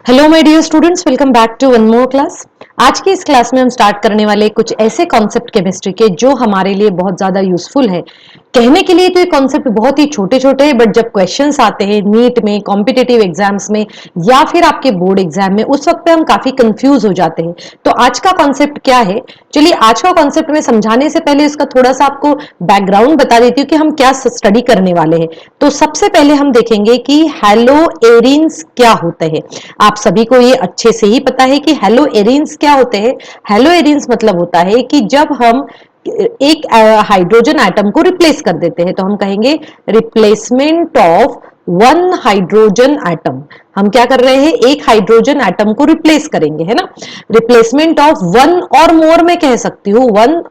Hello my dear students, welcome back to one more class. आज की इस class में हम स्टार्ट करने वाले कुछ ऐसे कॉन्सेप्ट केमिस्ट्री के जो हमारे लिए बहुत ज्यादा यूजफुल है। कहने के लिए तो ये कॉन्सेप्ट बहुत ही छोटे छोटे हैं, बट जब क्वेश्चंस आते हैं नीट में, कॉम्पिटिटिव एग्जाम्स में या फिर आपके बोर्ड एग्जाम में, उस वक्त पे हम काफी कंफ्यूज हो जाते हैं। तो आज का कॉन्सेप्ट क्या है, चलिए आज का कॉन्सेप्ट में समझाने से पहले इसका थोड़ा सा आपको बैकग्राउंड बता देती हूँ कि हम क्या स्टडी करने वाले हैं। तो सबसे पहले हम देखेंगे कि हेलो एरिन्स क्या होते हैं। आप सभी को ये अच्छे से ही पता है कि हेलो एरिन्स क्या होते हैं। हेलो एरिन्स मतलब होता है कि जब हम एक हाइड्रोजन एटम को रिप्लेस कर देते हैं तो हम कहेंगे replacement of one hydrogen atom. हम क्या कर रहे हैं, एक हाइड्रोजन एटम को रिप्लेस करेंगे, है ना। रिप्लेसमेंट ऑफ वन और मोर, मैं कह सकती हूं वन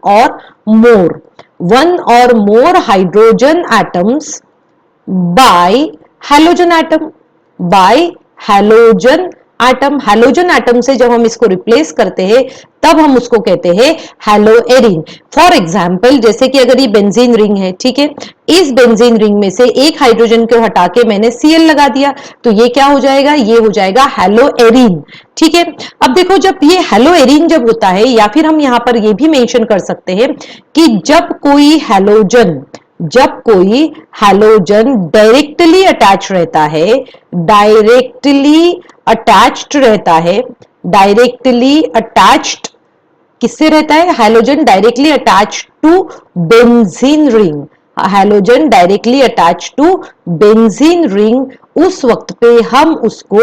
और more hydrogen atoms bye halogen atom. Bye halogen atom, halogen atom से जब हम इसको रिप्लेस करते हैं तब हम उसको कहते हैं हेलो एरिन। फॉर एग्जाम्पल, जैसे कि अगर ये बेंजीन रिंग है, ठीक है, इस बेंजीन रिंग में से एक हाइड्रोजन को हटा के मैंने Cl लगा दिया तो ये क्या हो जाएगा, ये हो जाएगा हेलो एरिन। ठीक है, अब देखो जब ये हेलो एरिन जब होता है, या फिर हम यहां पर ये भी मेंशन कर सकते हैं कि जब कोई हैलोजन डायरेक्टली अटैच रहता है, डायरेक्टली अटैच्ड किससे रहता है, halogen directly attached to benzene ring. Halogen directly attach to benzene ring, उस वक्त पे हम उसको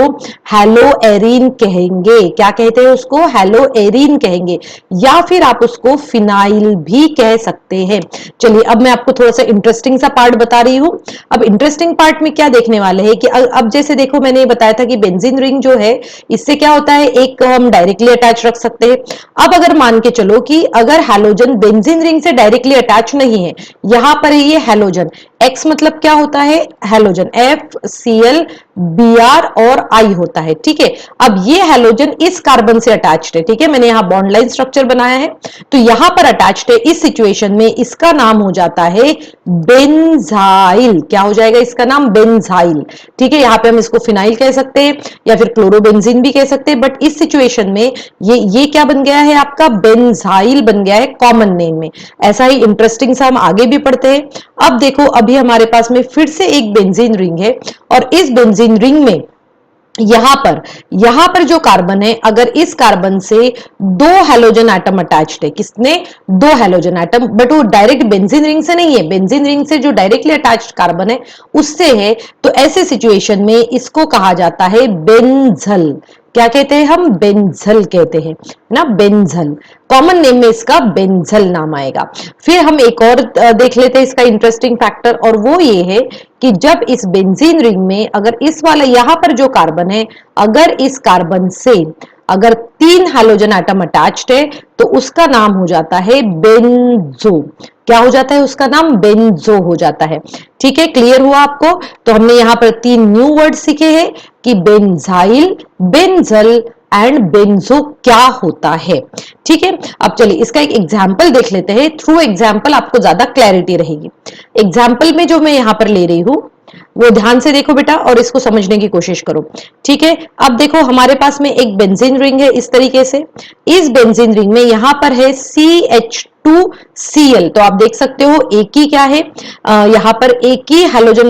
हेलो एरीन कहेंगे। क्या कहते हैं उसको, हेलो एरीन कहेंगे, या फिर आप उसको फिनाइल भी कह सकते हैं। चलिए अब मैं आपको थोड़ा सा इंटरेस्टिंग सा पार्ट बता रही हूं। अब इंटरेस्टिंग पार्ट में क्या देखने वाले हैं कि अब जैसे देखो मैंने बताया था कि बेंजीन रिंग जो है इससे क्या होता है, एक हम डायरेक्टली अटैच रख सकते हैं। अब अगर मान के चलो कि अगर हैलोजन बेंजीन रिंग से डायरेक्टली अटैच नहीं है, यहां पर ये हैलोजन, एक्स मतलब क्या होता है, हैलोजन, FCl Br और I होता है। ठीक है, अब ये हैलोजन इस कार्बन से अटैच्ड है, ठीक है, मैंने यहां बॉन्ड लाइन स्ट्रक्चर बनाया है तो यहां पर अटैच्ड है। इस सिचुएशन में इसका नाम हो जाता है बेंजाइल। क्या हो जाएगा इसका नाम, बेंजाइल। ठीक है, यहां पे हम इसको फिनाइल कह सकते हैं या फिर क्लोरोबेंजीन भी कह सकते हैं, बट इस सिचुएशन में ये क्या बन गया है, आपका बेंजाइल बन गया है कॉमन नेम में। ऐसा ही इंटरेस्टिंग सा हम आगे भी पढ़ते हैं। अब देखो अभी हमारे पास में फिर से एक बेंजीन रिंग है और इस बेंजीन रिंग में यहां पर जो कार्बन है, अगर इस कार्बन से दो हैलोजन एटम अटैच्ड है, किसने, दो हैलोजन एटम, बट वो डायरेक्ट बेंजीन रिंग से नहीं है, बेंजीन रिंग से जो डायरेक्टली अटैच्ड कार्बन है उससे है, तो ऐसे सिचुएशन में इसको कहा जाता है बेंजल। क्या कहते हैं हम, बेंजल कहते हैं ना, बेंजल। कॉमन नेम में इसका बेंजल नाम आएगा। फिर हम एक और देख लेते हैं इसका इंटरेस्टिंग फैक्टर, और वो ये है कि जब इस बेंजीन रिंग में अगर इस वाला यहां पर जो कार्बन है, अगर इस कार्बन से अगर तीन हैलोजन एटम अटैच्ड है तो उसका नाम हो जाता है बेंजो। क्या हो जाता है उसका नाम, बेंजो हो जाता है। ठीक है, क्लियर हुआ आपको। तो हमने यहां पर तीन न्यू वर्ड सीखे हैं कि बेंजाइल, बेंजल एंड बेंजो क्या होता है। ठीक है, अब चलिए इसका एक एग्जाम्पल देख लेते हैं। थ्रू एग्जाम्पल आपको ज्यादा क्लैरिटी रहेगी। एग्जाम्पल में जो मैं यहां पर ले रही हूं वो ध्यान से देखो बेटा और इसको समझने की कोशिश करो। ठीक है, अब देखो हमारे पास में एक बेंजीन रिंग है इस तरीके से। इस बेंजीन रिंग में यहां पर है CH2Cl, तो आप देख सकते हो एक ही क्या है, यहां पर एक ही हैलोजन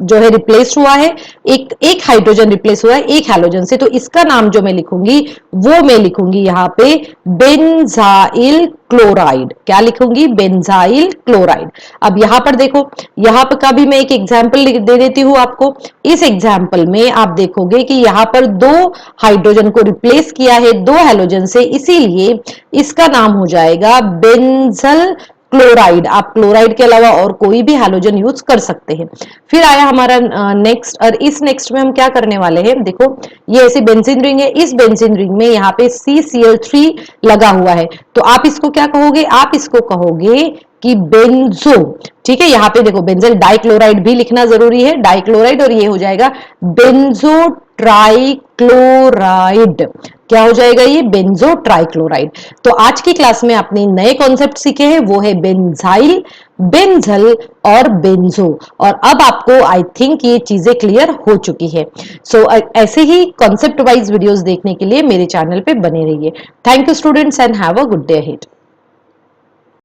जो है रिप्लेस हुआ है, एक हाइड्रोजन रिप्लेस हुआ है एक हैलोजन से, तो इसका नाम जो मैं लिखूंगी वो मैं लिखूंगी यहां पे बेंजाइल क्लोराइड। क्या लिखूंगी, बेंजाइल क्लोराइड। अब यहां पर देखो, यहां पर का भी मैं एक एग्जांपल दे देती हूं आपको। इस एग्जांपल में आप देखोगे कि यहां पर दो हाइड्रोजन को रिप्लेस किया है दो हैलोजन से, इसीलिए इसका नाम हो जाएगा बेंजल क्लोराइड। आप क्लोराइड के अलावा और कोई भी हैलोजन यूज कर सकते हैं। फिर आया हमारा नेक्स्ट, और इस नेक्स्ट में हम क्या करने वाले हैं, देखो ये ऐसे बेंजीन रिंग है, इस बेंजीन रिंग में यहाँ पे CCl3 लगा हुआ है, तो आप इसको क्या कहोगे, आप इसको कहोगे कि बेंजो। ठीक है, यहाँ पे देखो बेंजल डाइक्लोराइड भी लिखना जरूरी है, डाइक्लोराइड, और ये हो जाएगा बेंजो ट्राइक्लोराइड। क्या हो जाएगा ये? Benzo trichloride. तो आज की क्लास में आपने नए कॉन्सेप्ट सीखे हैं, वो है बेंजाइल, बेंजल और बेंजो। और अब आपको आई थिंक ये चीजें क्लियर हो चुकी है। सो ऐसे ही कॉन्सेप्ट वाइज वीडियोस देखने के लिए मेरे चैनल पे बने रहिए। Thank you students and have a good day ahead.